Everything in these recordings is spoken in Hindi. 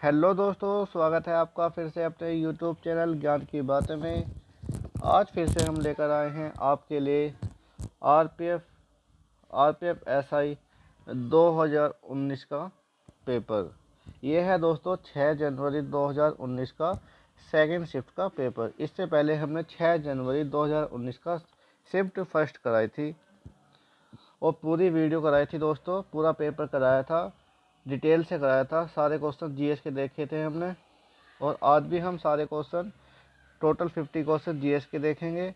हेलो दोस्तों, स्वागत है आपका फिर से अपने यूट्यूब चैनल ज्ञान की बातें में। आज फिर से हम लेकर आए हैं आपके लिए आरपीएफ एसआई 2019 का पेपर। ये है दोस्तों 6 जनवरी 2019 का सेकंड शिफ्ट का पेपर। इससे पहले हमने 6 जनवरी 2019 का शिफ्ट फर्स्ट कराई थी और पूरी वीडियो कराई थी दोस्तों। पूरा पेपर कराया था, डिटेल से कराया था। सारे क्वेश्चन जीएस के देखे थे हमने, और आज भी हम सारे क्वेश्चन टोटल 50 क्वेश्चन जीएस के देखेंगे।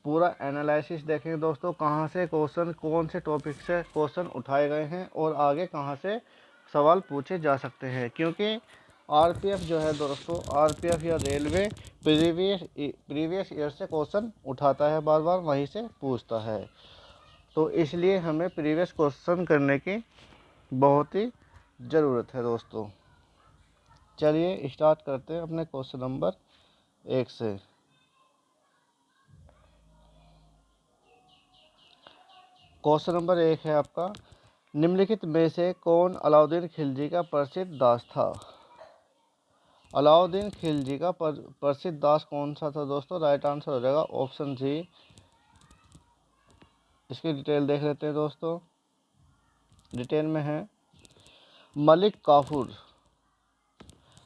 पूरा एनालिसिस देखेंगे दोस्तों, कहाँ से क्वेश्चन, कौन से टॉपिक से क्वेश्चन उठाए गए हैं और आगे कहाँ से सवाल पूछे जा सकते हैं। क्योंकि आरपीएफ जो है दोस्तों, आरपीएफ या रेलवे प्रीवियस ईयर से क्वेश्चन उठाता है, बार बार वहीं से पूछता है। तो इसलिए हमें प्रीवियस क्वेश्चन करने की बहुत ही ज़रूरत है दोस्तों। चलिए स्टार्ट करते हैं अपने क्वेश्चन नंबर 1 से। क्वेश्चन नंबर 1 है आपका, निम्नलिखित में से कौन अलाउद्दीन खिलजी का प्रसिद्ध दास था? अलाउद्दीन खिलजी का प्रसिद्ध दास कौन सा था दोस्तों? राइट आंसर हो जाएगा ऑप्शन सी। इसकी डिटेल देख लेते हैं दोस्तों। डिटेल में है मलिक काफूर।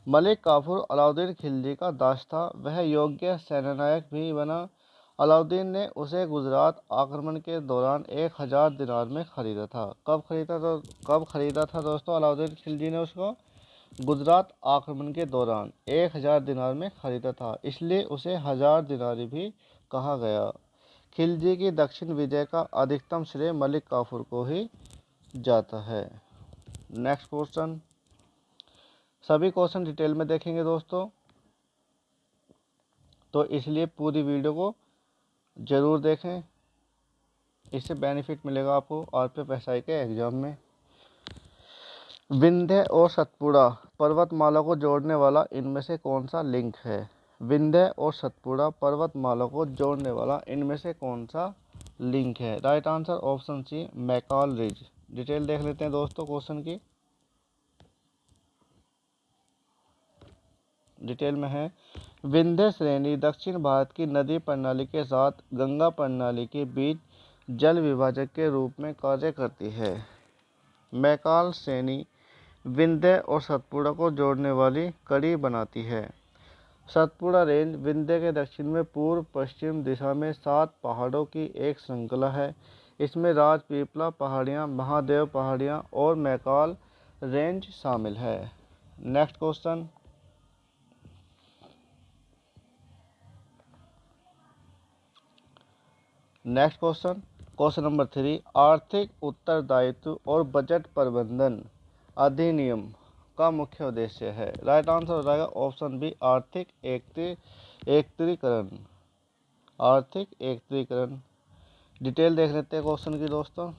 मलिक काफूर अलाउद्दीन खिलजी का दास था। वह योग्य सेनानायक भी बना। अलाउद्दीन ने उसे गुजरात आक्रमण के दौरान 1000 दिनार में खरीदा था। कब खरीदा था दोस्तों अलाउद्दीन खिलजी ने उसको? गुजरात आक्रमण के दौरान 1000 दिनार में खरीदा था, इसलिए उसे 1000 दिनारी भी कहा गया। खिलजी की दक्षिण विजय का अधिकतम श्रेय मलिक काफूर को ही जाता है। Next question. सभी क्वेश्चन डिटेल में देखेंगे दोस्तों, तो इसलिए पूरी वीडियो को ज़रूर देखें। इससे बेनिफिट मिलेगा आपको आरपीएफ एसआई के एग्जाम में। विंध्य और सतपुड़ा पर्वतमाला को जोड़ने वाला इनमें से कौन सा लिंक है? विंध्य और सतपुड़ा पर्वतमाला को जोड़ने वाला इनमें से कौन सा लिंक है? Right answer option C, Maikal ridge. Detail देख लेते हैं दोस्तों क्वेश्चन की। डिटेल में है विंध्य श्रेणी दक्षिण भारत की नदी प्रणाली के साथ गंगा प्रणाली के बीच जल विभाजक के रूप में कार्य करती है। मैकाल श्रेणी विंध्य और सतपुड़ा को जोड़ने वाली कड़ी बनाती है। सतपुड़ा रेंज विंध्य के दक्षिण में पूर्व पश्चिम दिशा में 7 पहाड़ों की एक श्रृंखला है। इसमें राजपीपला पहाड़ियाँ, महादेव पहाड़ियाँ और मैकाल रेंज शामिल है। Next question. क्वेश्चन नंबर 3, आर्थिक उत्तरदायित्व और बजट प्रबंधन अधिनियम का मुख्य उद्देश्य है। राइट आंसर हो जाएगा ऑप्शन बी, आर्थिक एकत्रीकरण। आर्थिक एकत्रीकरण। डिटेल देख लेते हैं क्वेश्चन की दोस्तों।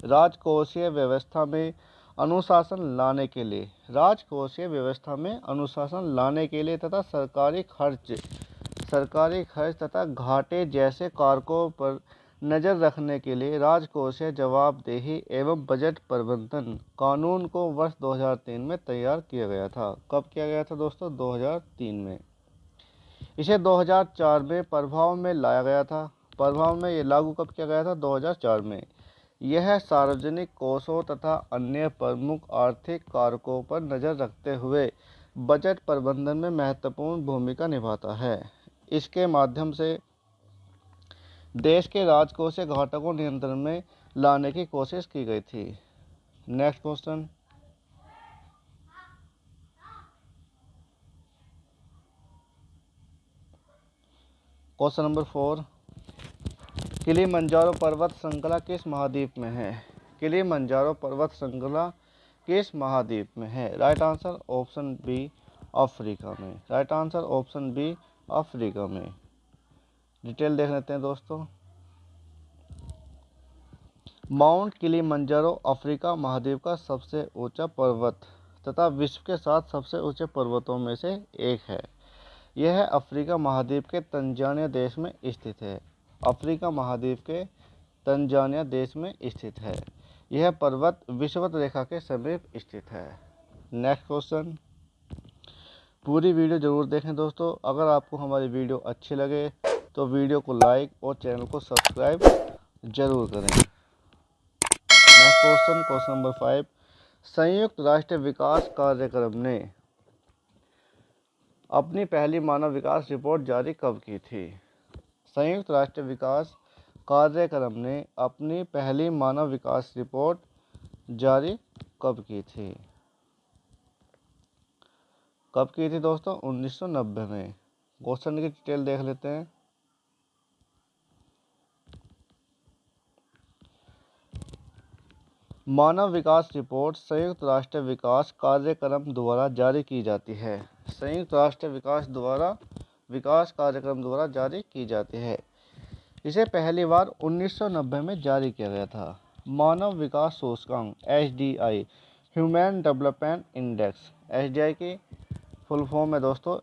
राजकोषीय व्यवस्था में अनुशासन लाने के लिए तथा सरकारी खर्च तथा घाटे जैसे कारकों पर नज़र रखने के लिए राजकोषीय जवाबदेही एवं बजट प्रबंधन कानून को वर्ष 2003 में तैयार किया गया था। कब किया गया था दोस्तों? 2003 में। इसे 2004 में प्रभाव में लाया गया था। प्रभाव में ये लागू कब किया गया था? 2004 में। यह सार्वजनिक कोषों तथा अन्य प्रमुख आर्थिक कारकों पर नज़र रखते हुए बजट प्रबंधन में महत्वपूर्ण भूमिका निभाता है। इसके माध्यम से देश के राजकोषीय घाटों को नियंत्रण में लाने की कोशिश की गई थी। Next question. Question number 4, Kilimanjaro पर्वत श्रृंखला किस महाद्वीप में है? किलिमंजारो पर्वत श्रृंखला किस महाद्वीप में है? Right answer option B, Africa में। Right answer option B, Africa में। डिटेल देख लेते हैं दोस्तों। माउंट किलिमंजारो अफ्रीका महाद्वीप का सबसे ऊंचा पर्वत तथा विश्व के 7 सबसे ऊंचे पर्वतों में से एक है। यह अफ्रीका महाद्वीप के तंजानिया देश में स्थित है। अफ्रीका महाद्वीप के तंजानिया देश में स्थित है। यह पर्वत विषुवत रेखा के समीप स्थित है। Next question. पूरी वीडियो ज़रूर देखें दोस्तों। अगर आपको हमारी वीडियो अच्छी लगे तो वीडियो को लाइक और चैनल को सब्सक्राइब जरूर करें। नेक्स्ट क्वेश्चन नंबर 5, संयुक्त राष्ट्र विकास कार्यक्रम ने अपनी पहली मानव विकास रिपोर्ट जारी कब की थी? संयुक्त राष्ट्र विकास कार्यक्रम ने अपनी पहली मानव विकास रिपोर्ट जारी कब की थी? कब की थी दोस्तों? 1990 में। क्वेश्चन की डिटेल देख लेते हैं। मानव विकास रिपोर्ट संयुक्त राष्ट्र विकास कार्यक्रम द्वारा जारी की जाती है। संयुक्त राष्ट्र विकास कार्यक्रम द्वारा जारी की जाती है। इसे पहली बार 1990 में जारी किया गया था। मानव विकास सूचकांक HDI, human development index, HDI की फुल फॉर्म है दोस्तों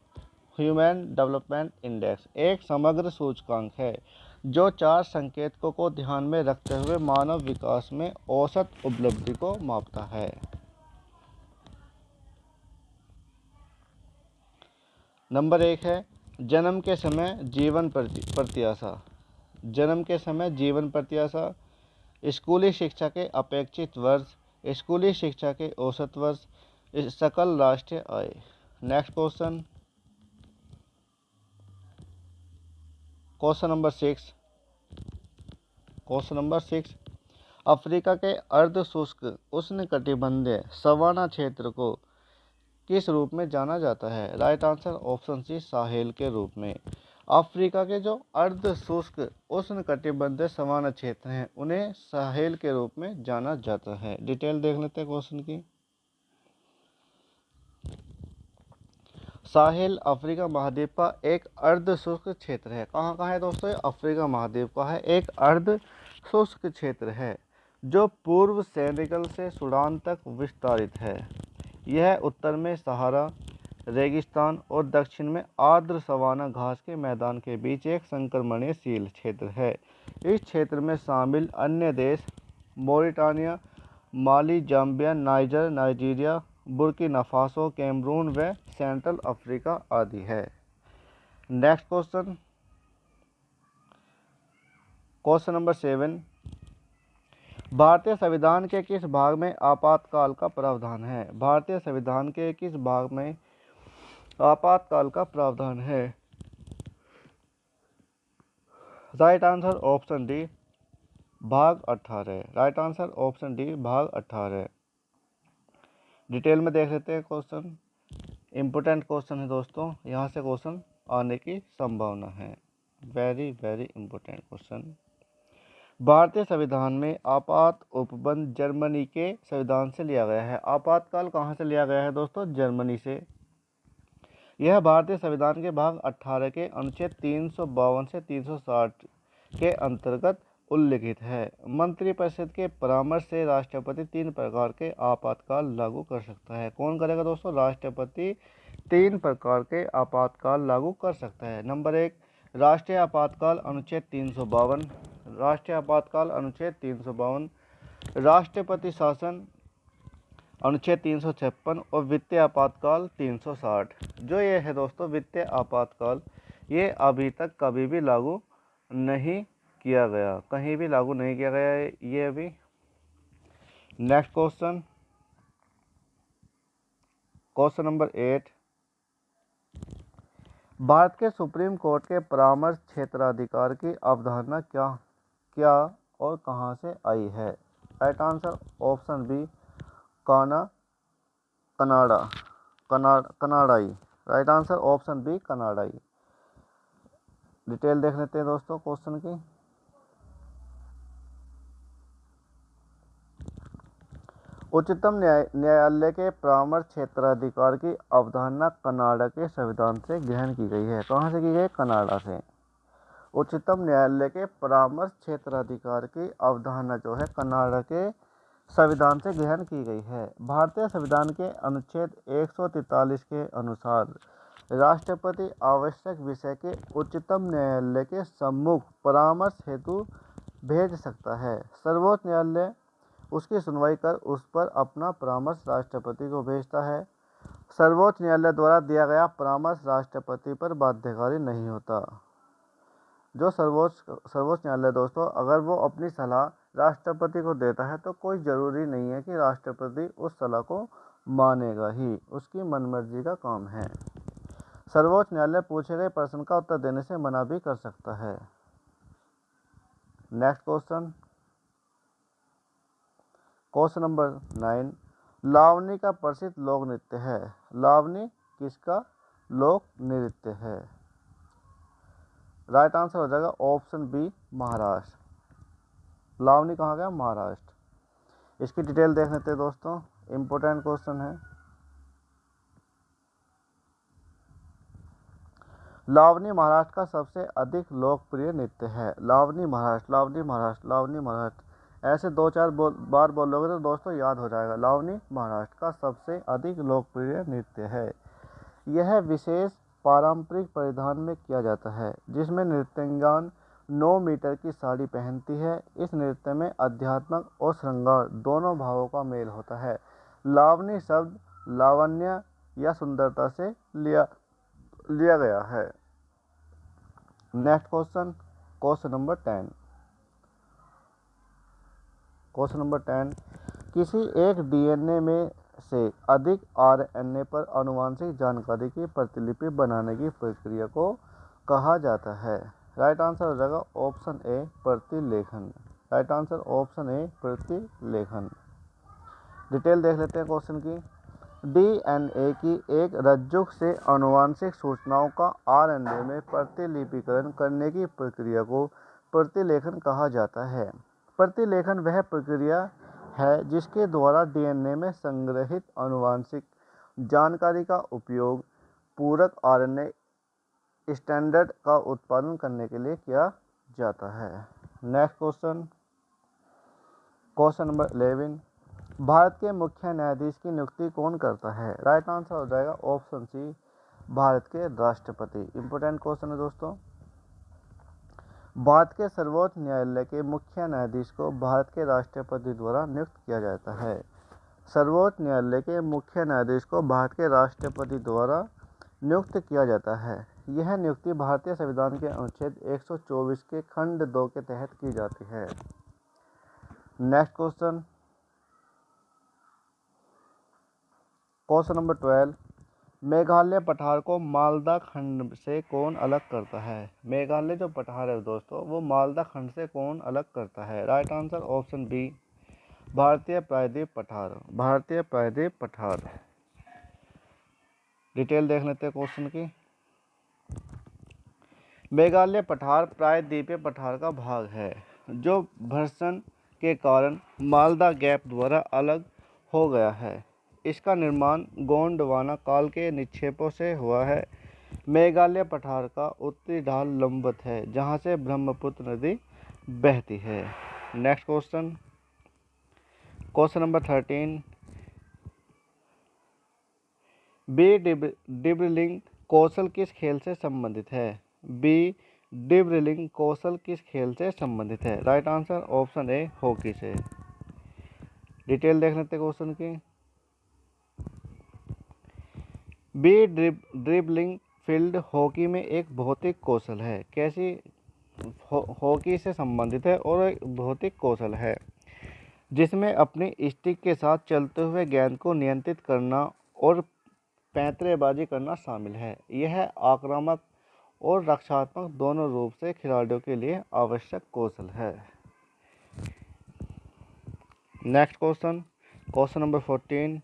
ह्यूमन डेवलपमेंट इंडेक्स, एक समग्र सूचकांक है जो 4 संकेतकों को ध्यान में रखते हुए मानव विकास में औसत उपलब्धि को मापता है। नंबर 1 है जन्म के समय जीवन प्रत्याशा। जन्म के समय जीवन प्रत्याशा, स्कूली शिक्षा के अपेक्षित वर्ष, स्कूली शिक्षा के औसत वर्ष, सकल राष्ट्रीय आय। नेक्स्ट क्वेश्चन नंबर 6, अफ्रीका के अर्ध शुष्क उष्णकटिबंधीय सवाना क्षेत्र को किस रूप में जाना जाता है? Right answer option C, Sahel के रूप में। अफ्रीका के जो अर्ध शुष्क उष्णकटिबंधीय सवाना क्षेत्र हैं उन्हें साहेल के रूप में जाना जाता है। डिटेल देख लेते हैं क्वेश्चन की। साहेल अफ्रीका महाद्वीप का एक अर्ध शुष्क क्षेत्र है। कहाँ का है दोस्तों? अफ्रीका महाद्वीप का है एक अर्ध शुष्क क्षेत्र है जो पूर्व सेनेगल से सूडान तक विस्तारित है। यह उत्तर में सहारा रेगिस्तान और दक्षिण में आर्द्र सवाना घास के मैदान के बीच एक संक्रमणशील क्षेत्र है। इस क्षेत्र में शामिल अन्य देश Mauritania, Mali, Zambia, Niger, Nigeria, Burkina Faso, Cameroon व सेंट्रल अफ्रीका आदि है। नेक्स्ट क्वेश्चन नंबर 7, भारतीय संविधान के किस भाग में आपातकाल का प्रावधान है? भारतीय संविधान के किस भाग में आपातकाल का प्रावधान है? राइट आंसर ऑप्शन डी, भाग 18। राइट आंसर ऑप्शन डी, भाग 18। डिटेल में देख लेते हैं क्वेश्चन। इम्पोर्टेंट क्वेश्चन है दोस्तों, यहाँ से क्वेश्चन आने की संभावना है। Very very important question. भारतीय संविधान में आपात उपबंध जर्मनी के संविधान से लिया गया है। आपातकाल कहाँ से लिया गया है दोस्तों? जर्मनी से। यह भारतीय संविधान के भाग 18 के अनुच्छेद 352 से 360 के अंतर्गत उल्लिखित है। मंत्रिपरिषद के परामर्श से राष्ट्रपति 3 प्रकार के आपातकाल लागू कर सकता है। कौन करेगा दोस्तों? राष्ट्रपति 3 प्रकार के आपातकाल लागू कर सकता है। नंबर 1, राष्ट्रीय आपातकाल अनुच्छेद 352, राष्ट्रीय आपातकाल अनुच्छेद 352, राष्ट्रपति शासन अनुच्छेद 356 और वित्तीय आपातकाल 360। जो ये है दोस्तों वित्तीय आपातकाल, ये अभी तक कभी भी लागू नहीं किया गया, कहीं भी लागू नहीं किया गया है ये अभी। नेक्स्ट क्वेश्चन नंबर 8, भारत के सुप्रीम कोर्ट के परामर्श क्षेत्राधिकार की अवधारणा क्या और कहां से आई है? राइट आंसर ऑप्शन बी, कनाडाई। राइट आंसर ऑप्शन बी, कनाडाई। डिटेल देख लेते हैं दोस्तों क्वेश्चन की। उच्चतम न्यायालय के परामर्श क्षेत्राधिकार की अवधारणा कनाडा के संविधान से ग्रहण की गई है। कहाँ से की गई? कनाडा से। उच्चतम न्यायालय के परामर्श क्षेत्राधिकार की अवधारणा जो है कनाडा के संविधान से ग्रहण की गई है। भारतीय संविधान के अनुच्छेद 143 के अनुसार राष्ट्रपति आवश्यक विषय के उच्चतम न्यायालय के सम्मुख परामर्श हेतु भेज सकता है। सर्वोच्च न्यायालय उसकी सुनवाई कर उस पर अपना परामर्श राष्ट्रपति को भेजता है। सर्वोच्च न्यायालय द्वारा दिया गया परामर्श राष्ट्रपति पर बाध्यकारी नहीं होता। जो सर्वोच्च न्यायालय दोस्तों, अगर वो अपनी सलाह राष्ट्रपति को देता है तो कोई ज़रूरी नहीं है कि राष्ट्रपति उस सलाह को मानेगा ही, उसकी मनमर्जी का काम है। सर्वोच्च न्यायालय पूछे गए प्रश्न का उत्तर देने से मना भी कर सकता है। नेक्स्ट क्वेश्चन नंबर 9, लावनी का प्रसिद्ध लोक नृत्य है। लावनी किसका लोक नृत्य है? राइट आंसर हो जाएगा ऑप्शन बी, महाराष्ट्र। लावनी कहाँ गया? महाराष्ट्र। इसकी डिटेल देख लेते हैं दोस्तों, इंपॉर्टेंट क्वेश्चन है। लावनी महाराष्ट्र का सबसे अधिक लोकप्रिय नृत्य है। लावनी महाराष्ट्र, लावनी महाराष्ट्र, लावनी महाराष्ट्र, ऐसे 2-4 बार बोलोगे तो दोस्तों याद हो जाएगा। लावनी महाराष्ट्र का सबसे अधिक लोकप्रिय नृत्य है। यह विशेष पारंपरिक परिधान में किया जाता है, जिसमें नृत्यांगन 9 मीटर की साड़ी पहनती है। इस नृत्य में अध्यात्म और श्रृंगार दोनों भावों का मेल होता है। लावनी शब्द लावण्य या सुंदरता से लिया गया है। Next question number 10। Question number 10, किसी एक डीएनए में से अधिक आरएनए पर आनुवंशिक जानकारी की प्रतिलिपि बनाने की प्रक्रिया को कहा जाता है। राइट आंसर हो जाएगा ऑप्शन ए, प्रतिलेखन। राइट आंसर ऑप्शन ए, प्रतिलेखन। डिटेल देख लेते हैं क्वेश्चन की। डीएनए की एक रज्जुक से आनुवंशिक सूचनाओं का आरएनए में प्रतिलिपिकरण करने की प्रक्रिया को प्रतिलेखन कहा जाता है। प्रतिलेखन वह प्रक्रिया है जिसके द्वारा डीएनए में संग्रहित आनुवंशिक जानकारी का उपयोग पूरक आरएनए स्टैंडर्ड का उत्पादन करने के लिए किया जाता है। नेक्स्ट क्वेश्चन नंबर 11, भारत के मुख्य न्यायाधीश की नियुक्ति कौन करता है? राइट आंसर हो जाएगा ऑप्शन सी, भारत के राष्ट्रपति। इंपॉर्टेंट क्वेश्चन है दोस्तों। भारत के सर्वोच्च न्यायालय के मुख्य न्यायाधीश को भारत के राष्ट्रपति द्वारा नियुक्त किया जाता है। सर्वोच्च न्यायालय के मुख्य न्यायाधीश को भारत के राष्ट्रपति द्वारा नियुक्त किया जाता है। यह नियुक्ति भारतीय संविधान के अनुच्छेद 124 के खंड 2 के तहत की जाती है। नेक्स्ट क्वेश्चन नंबर 12, मेघालय पठार को मालदा खंड से कौन अलग करता है? मेघालय जो पठार है दोस्तों, वो मालदा खंड से कौन अलग करता है? राइट आंसर ऑप्शन बी, भारतीय प्रायद्वीप पठार। भारतीय प्रायद्वीप पठार। डिटेल देख लेते हैं क्वेश्चन की। मेघालय पठार प्रायद्वीपीय पठार का भाग है जो भर्सन के कारण मालदा गैप द्वारा अलग हो गया है। इसका निर्माण गोंडवाना काल के निक्षेपों से हुआ है। मेघालय पठार का उत्तरी ढाल लंबवत है जहां से ब्रह्मपुत्र नदी बहती है। नेक्स्ट क्वेश्चन नंबर 13, बी ड्रिबलिंग कौशल किस खेल से संबंधित है? बी ड्रिबलिंग कौशल किस खेल से संबंधित है? राइट आंसर ऑप्शन ए, हॉकी से। डिटेल देख लेते हैं क्वेश्चन की। बी ड्रिबलिंग फील्ड हॉकी में एक भौतिक कौशल है। कैसी? हॉकी से संबंधित है और एक भौतिक कौशल है जिसमें अपनी स्टिक के साथ चलते हुए गेंद को नियंत्रित करना और पैंतरेबाजी करना शामिल है। यह आक्रामक और रक्षात्मक दोनों रूप से खिलाड़ियों के लिए आवश्यक कौशल है। नेक्स्ट क्वेश्चन नंबर 14,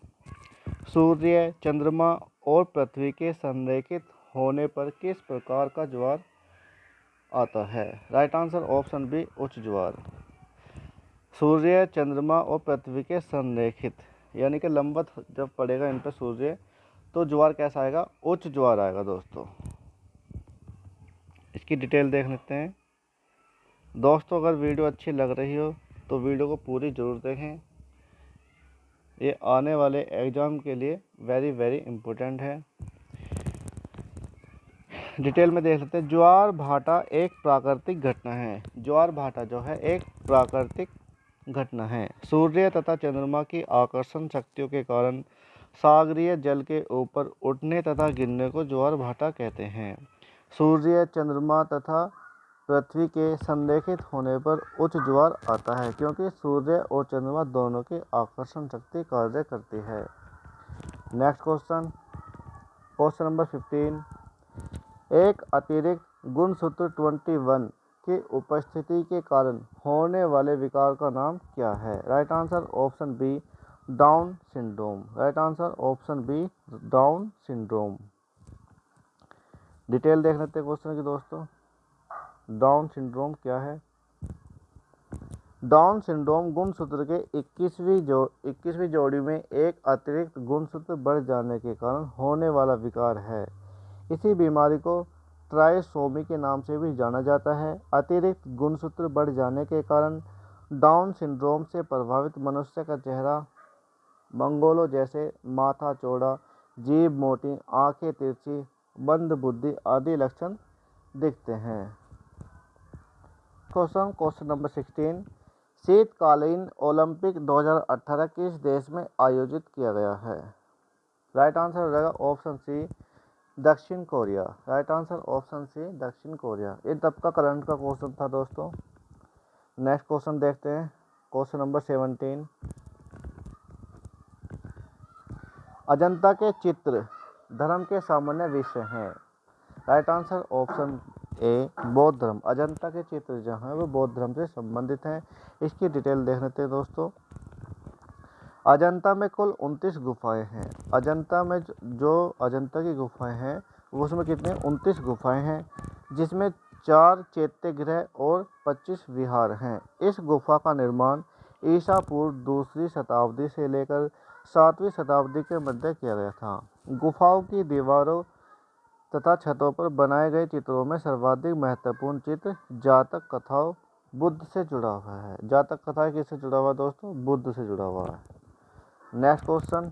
सूर्य, चंद्रमा और पृथ्वी के संरेखित होने पर किस प्रकार का ज्वार आता है? राइट आंसर ऑप्शन बी, उच्च ज्वार। सूर्य, चंद्रमा और पृथ्वी के संरेखित यानी कि लंबवत जब पड़ेगा इन पर सूर्य तो ज्वार कैसा आएगा? उच्च ज्वार आएगा दोस्तों। इसकी डिटेल देख लेते हैं दोस्तों। अगर वीडियो अच्छी लग रही हो तो वीडियो को पूरी ज़रूर देखें। ये आने वाले एग्ज़ाम के लिए वेरी वेरी इम्पोर्टेंट है। डिटेल में देख लेते हैं। ज्वार भाटा एक प्राकृतिक घटना है। ज्वार भाटा जो है एक प्राकृतिक घटना है। सूर्य तथा चंद्रमा की आकर्षण शक्तियों के कारण सागरीय जल के ऊपर उठने तथा गिरने को ज्वार भाटा कहते हैं। सूर्य, चंद्रमा तथा पृथ्वी के संरेखित होने पर उच्च ज्वार आता है, क्योंकि सूर्य और चंद्रमा दोनों की आकर्षण शक्ति कार्य करती है। Next question, question number 15। एक अतिरिक्त गुणसूत्र 21 की उपस्थिति के कारण होने वाले विकार का नाम क्या है? Right answer option B, Down syndrome. Right answer option B, Down syndrome. Detail देख लेते हैं क्वेश्चन की दोस्तों। डाउन सिंड्रोम क्या है? डाउन सिंड्रोम गुणसूत्र के 21वीं जोड़ी में एक अतिरिक्त गुणसूत्र बढ़ जाने के कारण होने वाला विकार है। इसी बीमारी को ट्राइसोमी के नाम से भी जाना जाता है। अतिरिक्त गुणसूत्र बढ़ जाने के कारण डाउन सिंड्रोम से प्रभावित मनुष्य का चेहरा मंगोलों जैसे माथा चौड़ा, जीभ मोटी, आंखें तिरछी, मंद बुद्धि आदि लक्षण दिखते हैं। Question number 16। शीतकालीन ओलंपिक 2018 किस देश में आयोजित किया गया है? राइट आंसर हो जाएगा ऑप्शन सी, दक्षिण Korea. Right answer option C, दक्षिण कोरिया। ये तब का करंट का क्वेश्चन था दोस्तों। नेक्स्ट क्वेश्चन देखते हैं, क्वेश्चन नंबर 17। अजंता के चित्र धर्म के सामान्य विषय हैं। राइट आंसर ऑप्शन ए, बौद्ध धर्म। अजंता के चित्र जहाँ हैं वो बौद्ध धर्म से संबंधित हैं। इसकी डिटेल देख लेते हैं दोस्तों। अजंता में कुल 29 गुफाएं हैं। अजंता में जो अजंता की गुफाएं हैं उसमें कितने 29 गुफाएं हैं, जिसमें 4 चैत्य गृह और 25 विहार हैं। इस गुफा का निर्माण ईसा पूर्व 2री शताब्दी से लेकर 7वीं शताब्दी के मध्य किया गया था। गुफाओं की दीवारों तथा छतों पर बनाए गए चित्रों में सर्वाधिक महत्वपूर्ण चित्र जातक कथाओं बुद्ध से जुड़ा हुआ है। जातक कथाएं किससे जुड़ा हुआ दोस्तों? बुद्ध से जुड़ा हुआ है। Next question,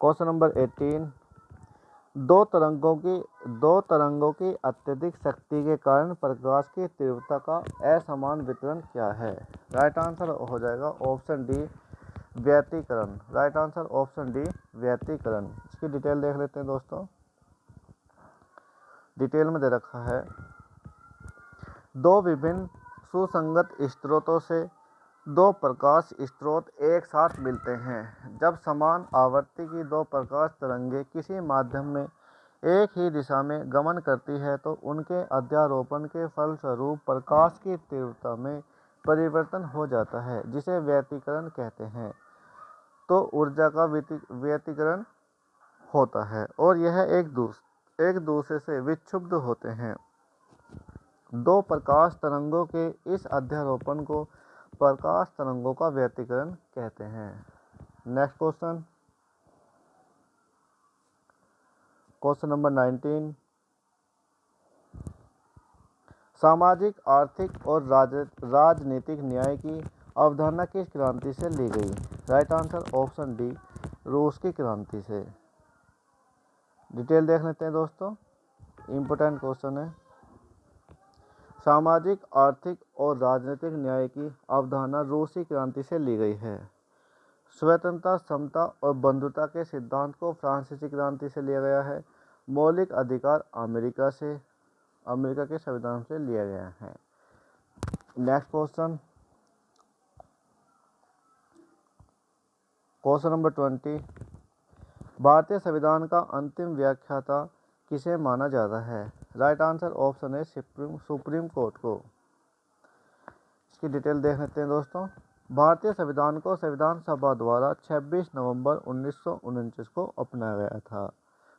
question number 18। दो तरंगों की अत्यधिक शक्ति के कारण प्रकाश की तीव्रता का असमान वितरण क्या है? राइट आंसर हो जाएगा ऑप्शन डी, व्यतिकरण। राइट आंसर ऑप्शन डी, व्यतिकरण। इसकी डिटेल देख लेते हैं दोस्तों। डिटेल में दे रखा है, दो विभिन्न सुसंगत स्रोतों से दो प्रकाश स्रोत एक साथ मिलते हैं। जब समान आवृत्ति की दो प्रकाश तरंगें किसी माध्यम में एक ही दिशा में गमन करती है तो उनके अध्यारोपण के फलस्वरूप प्रकाश की तीव्रता में परिवर्तन हो जाता है, जिसे व्यतिकरण कहते हैं। तो ऊर्जा का व्यतिकरण होता है और यह एक दूसरे से विक्षुब्ध होते हैं। दो प्रकाश तरंगों के इस अध्यारोपण को प्रकाश तरंगों का व्यतिकरण कहते हैं। Next question, question number 19। सामाजिक, आर्थिक और राजनीतिक न्याय की अवधारणा किस क्रांति से ली गई? राइट आंसर ऑप्शन डी, रूस की क्रांति से। डिटेल देख लेते हैं दोस्तों, इम्पोर्टेंट क्वेश्चन है। सामाजिक, आर्थिक और राजनीतिक न्याय की अवधारणा रूसी क्रांति से ली गई है। स्वतंत्रता, समता और बंधुता के सिद्धांत को फ्रांसीसी क्रांति से लिया गया है। मौलिक अधिकार अमेरिका के संविधान से लिया गया है। Next question, question number 20। भारतीय संविधान का अंतिम व्याख्याता किसे माना जाता है? राइट आंसर ऑप्शन है सुप्रीम कोर्ट को। इसकी डिटेल देख लेते हैं दोस्तों। भारतीय संविधान को संविधान सभा द्वारा 26 नवंबर 1949 को अपनाया गया था।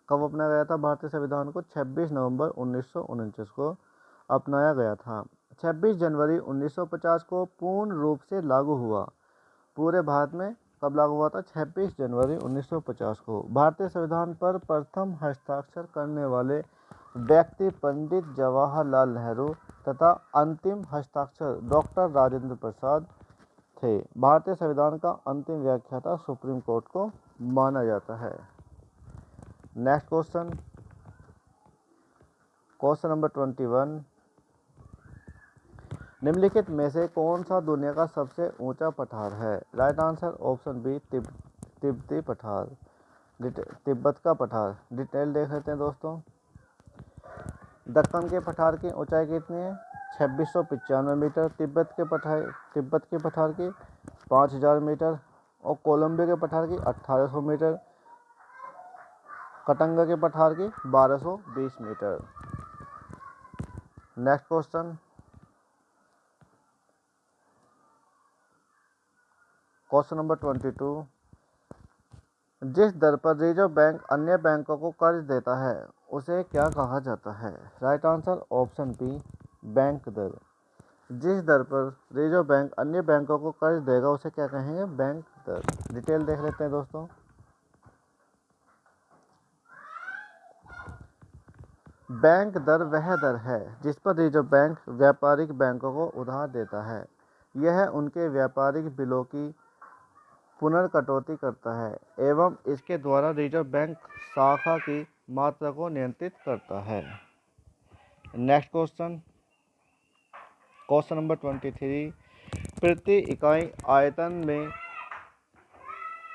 कब अपनाया गया था? भारतीय संविधान को 26 नवंबर 1949 को अपनाया गया था। 26 जनवरी 1950 को पूर्ण रूप से लागू हुआ। पूरे भारत में कब लागू हुआ था? 26 जनवरी 1950 को। भारतीय संविधान पर प्रथम हस्ताक्षर करने वाले व्यक्ति पंडित जवाहरलाल नेहरू तथा अंतिम हस्ताक्षर डॉक्टर राजेंद्र प्रसाद थे। भारतीय संविधान का अंतिम व्याख्याता सुप्रीम कोर्ट को माना जाता है। Next question, question number 21। निम्नलिखित में से कौन सा दुनिया का सबसे ऊंचा पठार है? राइट आंसर ऑप्शन बी, तिब्बती पठार, तिब्बत का पठार। डिटेल देख लेते हैं दोस्तों। दक्कन के पठार की ऊंचाई कितनी है? 2695 मीटर। तिब्बत के पठार की 5000 मीटर और कोलंबिया के पठार की 1800 मीटर। कटंगा के पठार की 1220 मीटर। Next question number 22। जिस दर पर रिजर्व बैंक अन्य बैंकों को कर्ज देता है उसे क्या कहा जाता है? Right answer option B, bank दर। जिस दर पर रिजर्व बैंक अन्य बैंकों को कर्ज देगा उसे क्या कहेंगे? बैंक दर। डिटेल देख लेते हैं दोस्तों। बैंक दर वह दर है जिस पर रिजर्व बैंक व्यापारिक बैंकों को उधार देता है। यह उनके व्यापारिक बिलों की पुनर्कटौती करता है एवं इसके द्वारा रिजर्व बैंक शाखा की मात्रा को नियंत्रित करता है। Next question number 23। प्रति इकाई आयतन में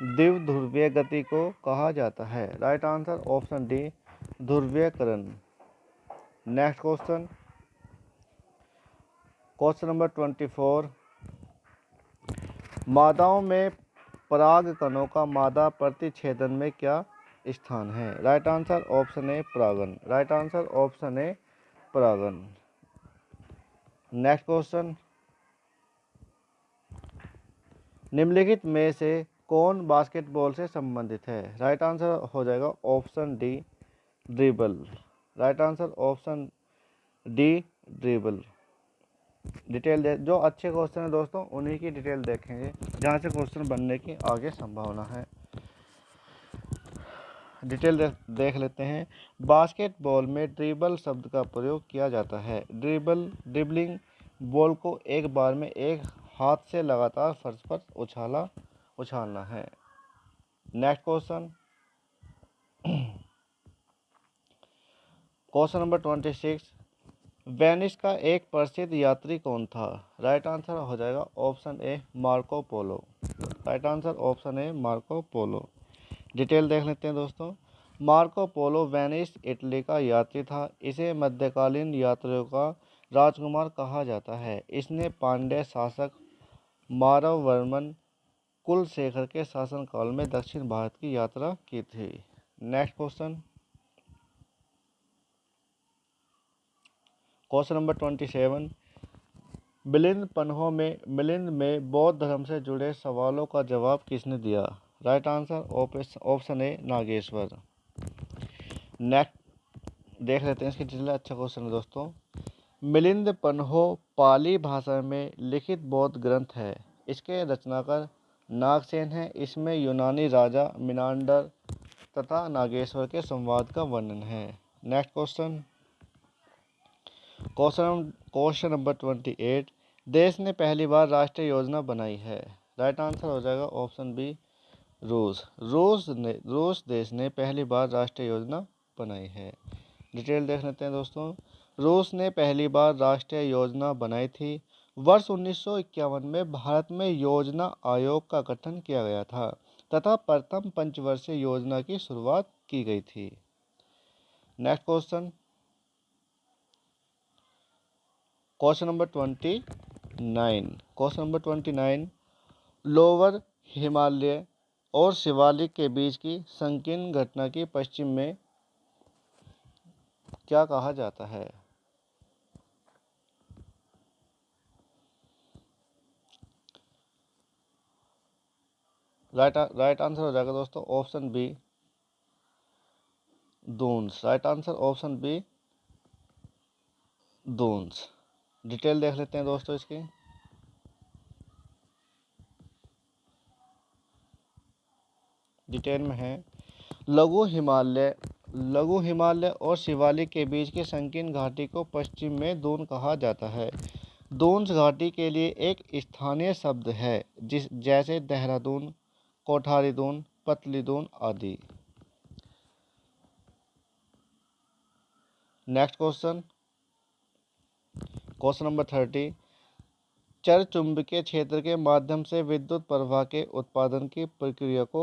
द्विध्रुवीय गति को कहा जाता है? राइट आंसर ऑप्शन डी, ध्रुवीयकरण। Next question number 24। मादाओं में पराग कणों का मादा प्रतिच्छेदन में क्या स्थान है? राइट आंसर ऑप्शन ए, परागन। राइट आंसर ऑप्शन ए, परागन। नेक्स्ट क्वेश्चन, निम्नलिखित में से कौन बास्केटबॉल से संबंधित है? राइट आंसर हो जाएगा option D, dribble. Right answer option D, dribble. Detail जो अच्छे क्वेश्चन है दोस्तों उन्हीं की डिटेल देखेंगे जहाँ से क्वेश्चन बनने की आगे संभावना है। डिटेल देख लेते हैं। बास्केटबॉल में ड्रिबल शब्द का प्रयोग किया जाता है। ड्रिबलिंग बॉल को एक बार में एक हाथ से लगातार फर्श पर उछालना है। Next question number 26। वेनिस का एक प्रसिद्ध यात्री कौन था? राइट आंसर हो जाएगा option A, Marco Polo. Right answer option A, Marco Polo. Detail देख लेते हैं दोस्तों। मार्को पोलो वेनिस इटली का यात्री था। इसे मध्यकालीन यात्रियों का राजकुमार कहा जाता है। इसने पांड्य शासक मारवर्मन कुलशेखर के शासनकाल में दक्षिण भारत की यात्रा की थी। Next question number 27। मिलिंद में बौद्ध धर्म से जुड़े सवालों का जवाब किसने दिया? Right answer option A, Nageshwar. Next देख लेते हैं इसकी डिटेल। अच्छा क्वेश्चन है दोस्तों। मिलिंद पन्हो पाली भाषा में लिखित बौद्ध ग्रंथ है। इसके रचनाकार नागसेन है। इसमें यूनानी राजा मिनांडर तथा नागेश्वर के संवाद का वर्णन है। Next question number 28। देश ने पहली बार राष्ट्रीय योजना बनाई है। राइट आंसर हो जाएगा ऑप्शन बी, रूस देश ने पहली बार राष्ट्रीय योजना बनाई है। डिटेल देख लेते हैं दोस्तों। रूस ने पहली बार राष्ट्रीय योजना बनाई थी। वर्ष 1951 में भारत में योजना आयोग का गठन किया गया था तथा प्रथम पंचवर्षीय योजना की शुरुआत की गई थी। Next question number 29। Lower Himalaya और शिवालिक के बीच की संकीर्ण घटना की पश्चिम में क्या कहा जाता है? राइट आंसर हो जाएगा दोस्तों option B, Duns. Right answer option B, Duns. डिटेल देख लेते हैं दोस्तों इसकी। डिटेल में है लघु हिमालय और शिवालिक के बीच की संकीर्ण घाटी को पश्चिम में दून कहा जाता है। दून्स घाटी के लिए एक स्थानीय शब्द है जैसे देहरादून, कोठारी दून, पतली दून आदि। Next question number 30। चर चुंबकीय क्षेत्र के माध्यम से विद्युत प्रवाह के उत्पादन की प्रक्रिया को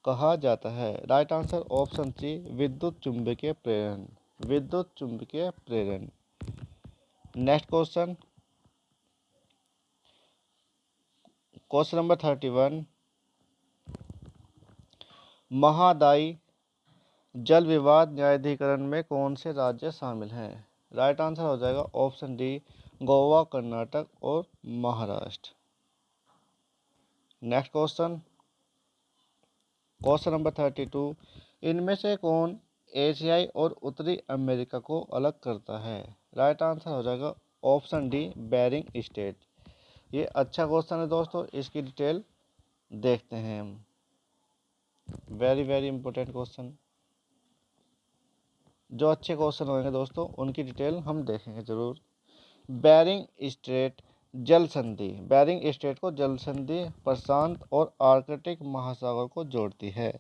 कहा जाता है? राइट आंसर ऑप्शन सी, विद्युत चुंबकीय प्रेरण। विद्युत चुंबकीय प्रेरण। Next question, question number 31, Mahadayi जल विवाद न्यायाधिकरण में कौन से राज्य शामिल हैं? राइट आंसर हो जाएगा ऑप्शन डी, गोवा, कर्नाटक और Maharashtra. Next question, question number 32, इनमें से कौन एशियाई और उत्तरी अमेरिका को अलग करता है? राइट आंसर हो जाएगा ऑप्शन डी, बेरिंग स्टेट। ये अच्छा क्वेश्चन है दोस्तों, इसकी डिटेल देखते हैं हम। Very very important question. जो अच्छे क्वेश्चन होंगे दोस्तों उनकी डिटेल हम देखेंगे जरूर। बेरिंग स्ट्रेट जल संधि, बेरिंग स्ट्रेट को जल संधि प्रशांत और आर्कटिक महासागर को जोड़ती है।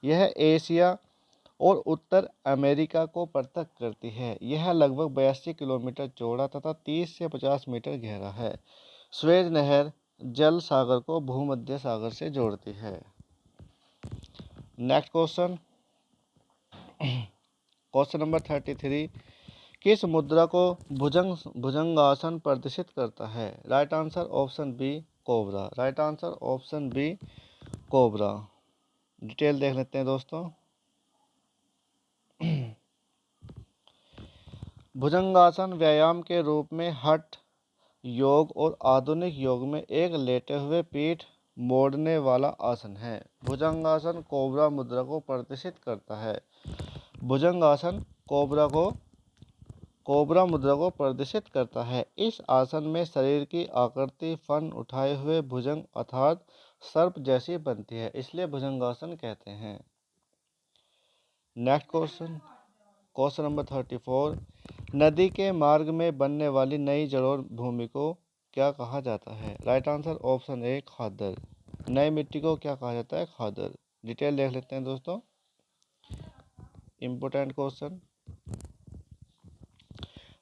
यह एशिया और उत्तर अमेरिका को पृथक करती है। यह लगभग 82 किलोमीटर चौड़ा तथा 30 से 50 मीटर गहरा है। स्वेज नहर जल सागर को भूमध्य सागर से जोड़ती है। नेक्स्ट क्वेश्चन, क्वेश्चन नंबर 33, किस मुद्रा को भुजंगासन प्रदर्शित करता है? Right answer option B, cobra. Right answer option B, cobra. Detail देख लेते हैं दोस्तों। भुजंगासन व्यायाम के रूप में हठ योग और आधुनिक योग में एक लेटे हुए पीठ मोड़ने वाला आसन है। भुजंगासन कोबरा मुद्रा को प्रदर्शित करता है। भुजंगासन कोबरा मुद्रा को प्रदर्शित करता है। इस आसन में शरीर की आकृति फन उठाए हुए भुजंग अर्थात सर्प जैसी बनती है, इसलिए भुजंगासन कहते हैं। नेक्स्ट क्वेश्चन, क्वेश्चन नंबर 34, नदी के मार्ग में बनने वाली नई जलोढ़ भूमि को क्या कहा जाता है? राइट आंसर ऑप्शन ए, खादर। नई मिट्टी को क्या कहा जाता है? खादर। डिटेल देख लेते हैं दोस्तों, इंपोर्टेंट क्वेश्चन।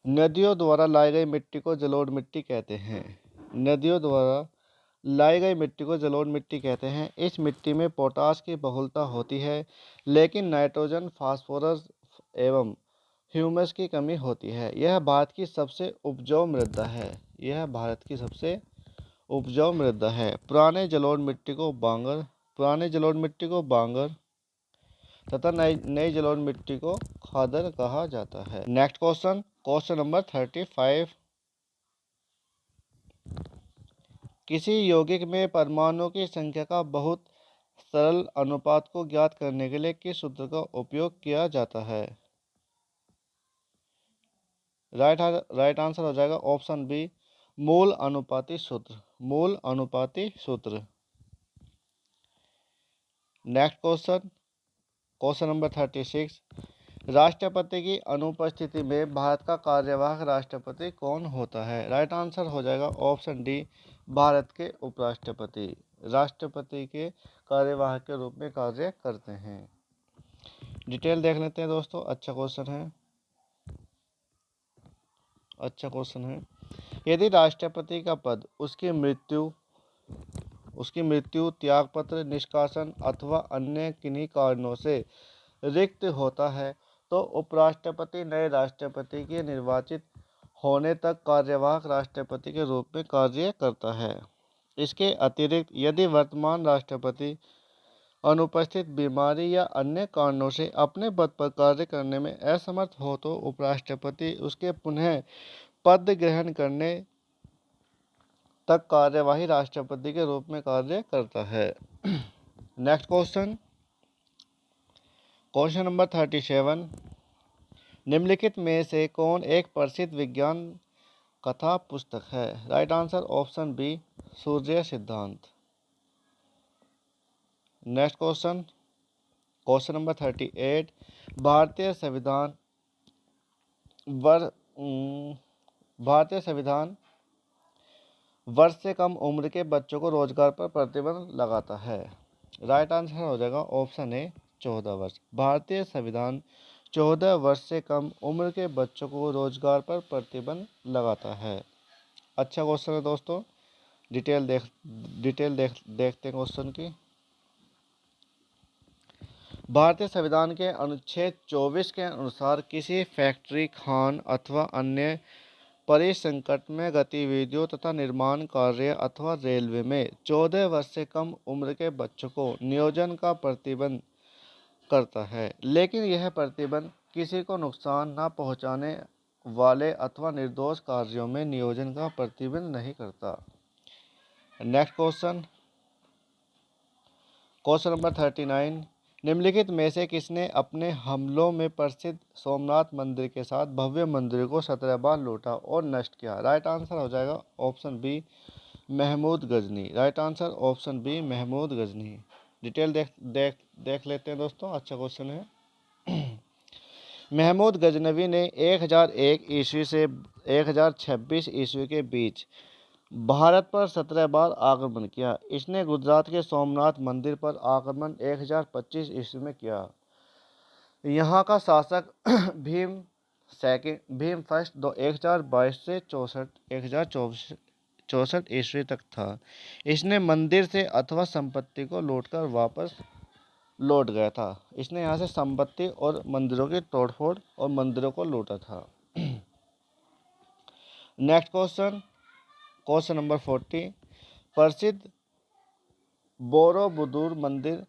नदियों द्वारा लाई गई मिट्टी को जलोढ़ मिट्टी कहते हैं। नदियों द्वारा लाई गई मिट्टी को जलोढ़ मिट्टी कहते हैं। इस मिट्टी में पोटास की बहुलता होती है, लेकिन नाइट्रोजन, फास्फोरस एवं ह्यूमस की कमी होती है। यह भारत की सबसे उपजाऊ मृदा है। यह भारत की सबसे उपजाऊ मृदा है। पुराने जलोढ़ मिट्टी को बांगर तथा नई जलोढ़ मिट्टी को खादर कहा जाता है। नेक्स्ट क्वेश्चन, क्वेश्चन नंबर 35, किसी यौगिक में परमाणुओं की संख्या का बहुत सरल अनुपात को ज्ञात करने के लिए किस सूत्र का उपयोग किया जाता है? राइट आंसर हो जाएगा ऑप्शन बी, मूल अनुपाती सूत्र। मूल अनुपाती सूत्र। नेक्स्ट क्वेश्चन, क्वेश्चन नंबर 36, राष्ट्रपति की अनुपस्थिति में भारत का कार्यवाहक राष्ट्रपति कौन होता है? राइट आंसर हो जाएगा ऑप्शन डी, भारत के उपराष्ट्रपति। राष्ट्रपति के कार्यवाहक के रूप में कार्य करते हैं। डिटेल देख लेते हैं दोस्तों, अच्छा क्वेश्चन है, अच्छा क्वेश्चन है। यदि राष्ट्रपति का पद उसकी मृत्यु, त्यागपत्र, निष्कासन अथवा अन्य किन्हीं कारणों से रिक्त होता है तो उपराष्ट्रपति नए राष्ट्रपति के निर्वाचित होने तक कार्यवाहक राष्ट्रपति के रूप में कार्य करता है। इसके अतिरिक्त यदि वर्तमान राष्ट्रपति अनुपस्थित, बीमारी या अन्य कारणों से अपने पद पर कार्य करने में असमर्थ हो तो उपराष्ट्रपति उसके पुनः पद ग्रहण करने तक कार्यवाही राष्ट्रपति के रूप में कार्य करता है। नेक्स्ट क्वेश्चन, क्वेश्चन नंबर 37, निम्नलिखित में से कौन एक प्रसिद्ध विज्ञान कथा पुस्तक है? राइट आंसर ऑप्शन बी, सूर्य सिद्धांत। नेक्स्ट क्वेश्चन, क्वेश्चन नंबर 38, भारतीय संविधान वर्ष से कम उम्र के बच्चों को रोजगार पर प्रतिबंध लगाता है। राइट आंसर हो जाएगा ऑप्शन ए, 14 वर्ष। भारतीय संविधान 14 वर्ष से कम उम्र के बच्चों को रोजगार पर प्रतिबंध लगाता है। अच्छा क्वेश्चन है दोस्तों, डिटेल देखते हैं क्वेश्चन की। भारतीय संविधान के अनुच्छेद 24 के अनुसार किसी फैक्ट्री, खान अथवा अन्य परिसंकट में गतिविधियों तथा निर्माण कार्य अथवा रेलवे में 14 वर्ष से कम उम्र के बच्चों को नियोजन का प्रतिबंध करता है, लेकिन यह प्रतिबंध किसी को नुकसान न पहुंचाने वाले अथवा निर्दोष कार्यों में नियोजन का प्रतिबंध नहीं करता। नेक्स्ट क्वेश्चन, क्वेश्चन नंबर 39, निम्नलिखित में से किसने अपने हमलों में प्रसिद्ध सोमनाथ मंदिर के साथ भव्य मंदिर को 17 बार लूटा और नष्ट किया? राइट आंसर हो जाएगा option B, Mahmud Ghazni. Right answer option B, Mahmud Ghazni. Detail देख लेते हैं दोस्तों, अच्छा क्वेश्चन है। महमूद गजनवी ने 1001 ईस्वी से 1026 ईस्वी के बीच भारत पर 17 बार आक्रमण किया। इसने गुजरात के सोमनाथ मंदिर पर आक्रमण 1025 ईस्वी में किया। यहाँ का शासक भीम फर्स्ट 1022 से 1064 ईस्वी तक था। इसने मंदिर से अथवा संपत्ति को लूटकर वापस लौट गया था। इसने यहाँ से संपत्ति और मंदिरों की तोड़फोड़ और मंदिरों को लूटा था। नेक्स्ट क्वेश्चन, क्वेश्चन नंबर 40, प्रसिद्ध बोरोबुदुर मंदिर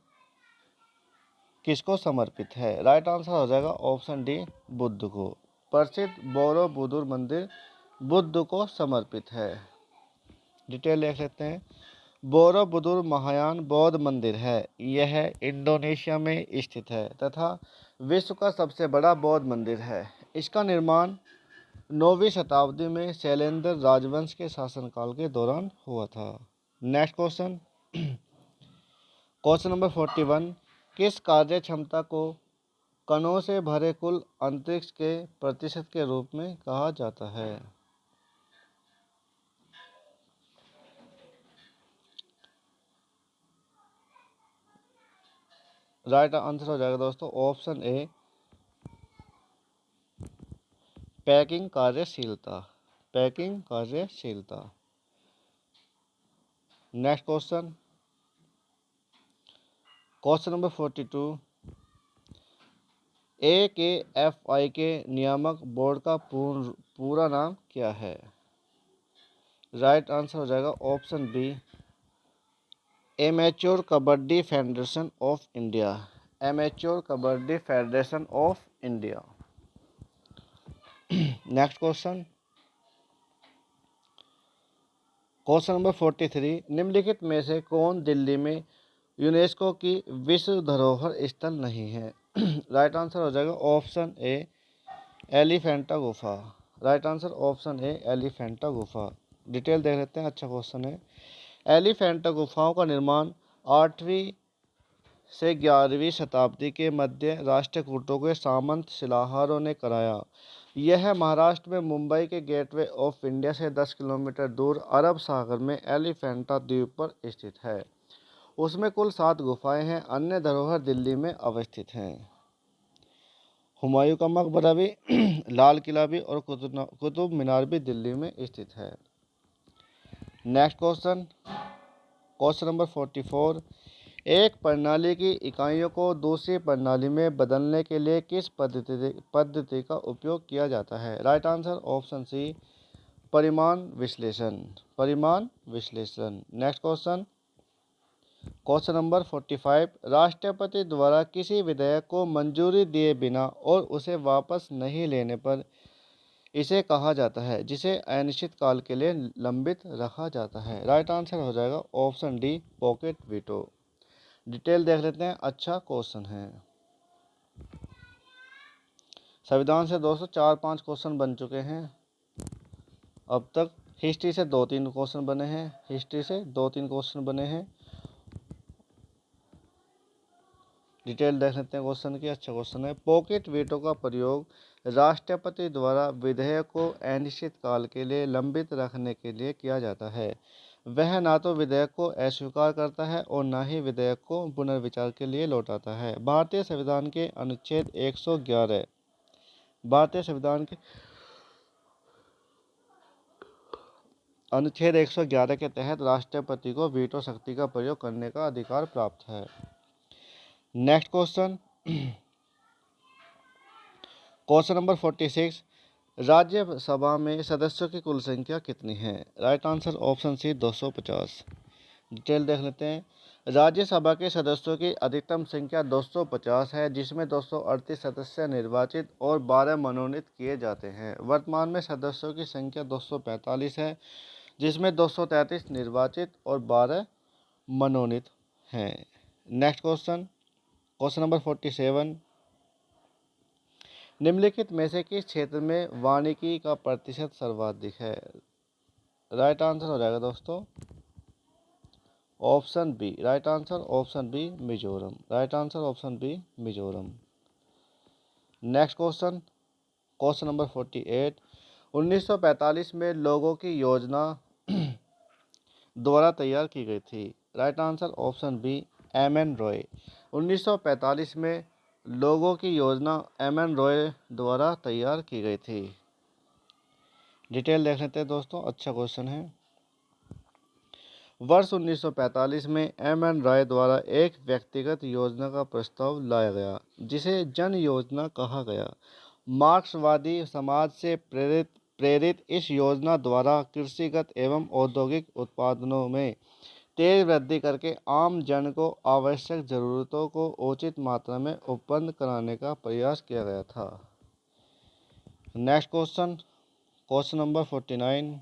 किसको समर्पित है? राइट आंसर हो जाएगा ऑप्शन डी, बुद्ध को। प्रसिद्ध बोरोबुदुर मंदिर बुद्ध को समर्पित है। डिटेल देख लेते हैं। बोरोबुदुर महायान बौद्ध मंदिर है। यह इंडोनेशिया में स्थित है तथा विश्व का सबसे बड़ा बौद्ध मंदिर है। इसका निर्माण 9वीं शताब्दी में शैलेंद्र राजवंश के शासनकाल के दौरान हुआ था। नेक्स्ट क्वेश्चन, क्वेश्चन नंबर 41, किस कार्य क्षमता को कणों से भरे कुल अंतरिक्ष के प्रतिशत के रूप में कहा जाता है? राइट आंसर हो जाएगा दोस्तों ऑप्शन ए, पैकिंग कार्यशीलता। पैकिंग कार्यशीलता। Next question, question number 42, AKFI के नियामक बोर्ड का पूरा नाम क्या है? राइट आंसर हो जाएगा option B, Amateur Kabaddi Federation of India. Amateur Kabaddi Federation of India. Next question, question number 43, निम्नलिखित में से कौन दिल्ली में यूनेस्को की विश्व धरोहर स्थल नहीं है? राइट आंसर हो जाएगा ऑप्शन ए, एलिफेंटा गुफा। राइट आंसर ऑप्शन ए, एलिफेंटा गुफा। डिटेल देख लेते हैं, अच्छा क्वेश्चन है। एलिफेंटा गुफाओं का निर्माण 8वीं से 11वीं शताब्दी के मध्य राष्ट्रकूटों के सामंत शिलाहारों ने कराया। यह महाराष्ट्र में मुंबई के गेटवे ऑफ इंडिया से 10 किलोमीटर दूर अरब सागर में एलिफेंटा द्वीप पर स्थित है। उसमें कुल 7 गुफाएं हैं। अन्य धरोहर दिल्ली में अवस्थित हैं। हुमायूं का मकबरा भी, लाल किला भी और कुतुब मीनार भी दिल्ली में स्थित है। नेक्स्ट क्वेश्चन, क्वेश्चन नंबर 44, एक प्रणाली की इकाइयों को दूसरी प्रणाली में बदलने के लिए किस पद्धति का उपयोग किया जाता है? राइट आंसर ऑप्शन सी, परिमाण विश्लेषण। परिमाण विश्लेषण। नेक्स्ट क्वेश्चन, क्वेश्चन नंबर 45, राष्ट्रपति द्वारा किसी विधेयक को मंजूरी दिए बिना और उसे वापस नहीं लेने पर इसे कहा जाता है जिसे अनिश्चित काल के लिए लंबित रखा जाता है? राइट आंसर हो जाएगा option D, pocket veto. Detail देख लेते हैं, अच्छा क्वेश्चन है। संविधान से दोस्तों 4-5 क्वेश्चन बन चुके हैं अब तक। हिस्ट्री से 2-3 क्वेश्चन बने हैं। हिस्ट्री से 2-3 क्वेश्चन बने हैं। डिटेल देख लेते हैं क्वेश्चन की, अच्छा क्वेश्चन है। पॉकेट वीटो का प्रयोग राष्ट्रपति द्वारा विधेयक को अनिश्चित काल के लिए लंबित रखने के लिए किया जाता है। वह ना तो विधेयक को अस्वीकार करता है और न ही विधेयक को पुनर्विचार के लिए लौटाता है। भारतीय संविधान के अनुच्छेद 111, भारतीय संविधान के अनुच्छेद 111 के तहत राष्ट्रपति को वीटो शक्ति का प्रयोग करने का अधिकार प्राप्त है। Next question, question number 46, Rajya Sabha में सदस्यों की कुल संख्या कितनी है? Right answer option C 250। Detail देख लेते हैं। राज्यसभा के सदस्यों की अधिकतम संख्या 250 है, जिसमें 238 सदस्य निर्वाचित और 12 मनोनीत किए जाते हैं। वर्तमान में सदस्यों की संख्या 245 है, जिसमें 233 निर्वाचित और 12 मनोनीत हैं। नेक्स्ट क्वेश्चन, क्वेश्चन नंबर 47, निम्नलिखित में से किस क्षेत्र में वानिकी का प्रतिशत सर्वाधिक है? राइट आंसर हो जाएगा दोस्तों option B. Right answer option B Mizoram. Right answer option B Mizoram. Next question, question number 48, 1945 में लोगों की योजना द्वारा तैयार की गई थी। Right answer option B M N. Roy. 1945 में लोगों की योजना एम.एन. रॉय द्वारा तैयार की गई थी। डिटेल देख लेते हैं दोस्तों, अच्छा क्वेश्चन है। वर्ष 1945 में एम.एन. रॉय द्वारा एक व्यक्तिगत योजना का प्रस्ताव लाया गया, जिसे जन योजना कहा गया। मार्क्सवादी समाज से प्रेरित इस योजना द्वारा कृषिगत एवं औद्योगिक उत्पादनों में तेज वृद्धि करके आम जन को आवश्यक जरूरतों को उचित मात्रा में उपलब्ध कराने का प्रयास किया गया था। नेक्स्ट क्वेश्चन, क्वेश्चन नंबर 49,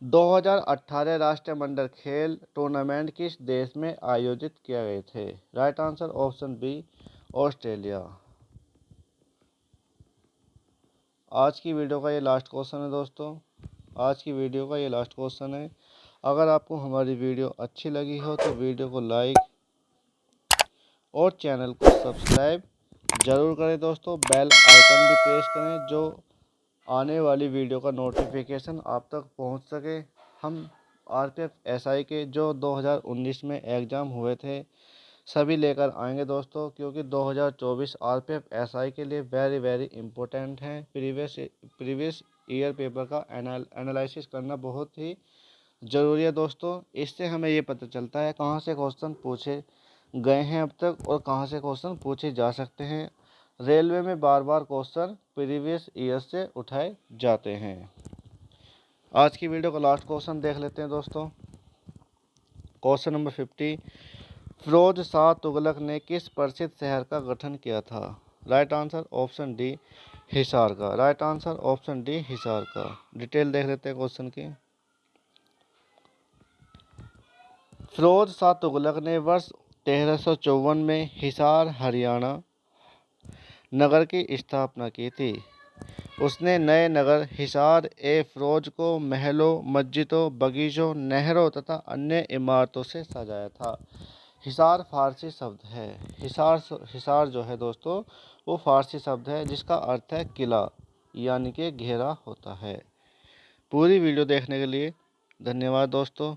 2018 राष्ट्रमंडल खेल टूर्नामेंट किस देश में आयोजित किए गए थे? Right answer option B Australia. आज की वीडियो का ये लास्ट क्वेश्चन है दोस्तों, आज की वीडियो का ये लास्ट क्वेश्चन है। अगर आपको हमारी वीडियो अच्छी लगी हो तो वीडियो को लाइक और चैनल को सब्सक्राइब ज़रूर करें दोस्तों। बेल आइकन भी प्रेस करें, जो आने वाली वीडियो का नोटिफिकेशन आप तक पहुंच सके। हम आरपीएफ एसआई के जो 2019 में एग्ज़ाम हुए थे सभी लेकर आएंगे दोस्तों, क्योंकि 2024 आरपीएफ एसआई के लिए वेरी इम्पोर्टेंट है। प्रीवियस ईयर पेपर का एनालिसिस करना बहुत ही ज़रूरी है दोस्तों। इससे हमें ये पता चलता है कहाँ से क्वेश्चन पूछे गए हैं अब तक और कहाँ से क्वेश्चन पूछे जा सकते हैं। रेलवे में बार क्वेश्चन प्रीवियस ईयर से उठाए जाते हैं। आज की वीडियो का लास्ट क्वेश्चन देख लेते हैं दोस्तों। क्वेश्चन नंबर 50, फिरोज शाह तुगलक ने किस प्रसिद्ध शहर का गठन किया था? Right answer option D Hisar का। Right answer option D Hisar का। डिटेल देख लेते हैं क्वेश्चन की। फिरोज शाह तुगलक ने वर्ष 1354 में हिसार हरियाणा नगर की स्थापना की थी। उसने नए नगर हिसार ए फिरोज को महलों, मस्जिदों, बगीचों, नहरों तथा अन्य इमारतों से सजाया था। हिसार फारसी शब्द है। हिसार जो है दोस्तों वो फारसी शब्द है, जिसका अर्थ है किला यानी कि घेरा होता है। पूरी वीडियो देखने के लिए धन्यवाद दोस्तों।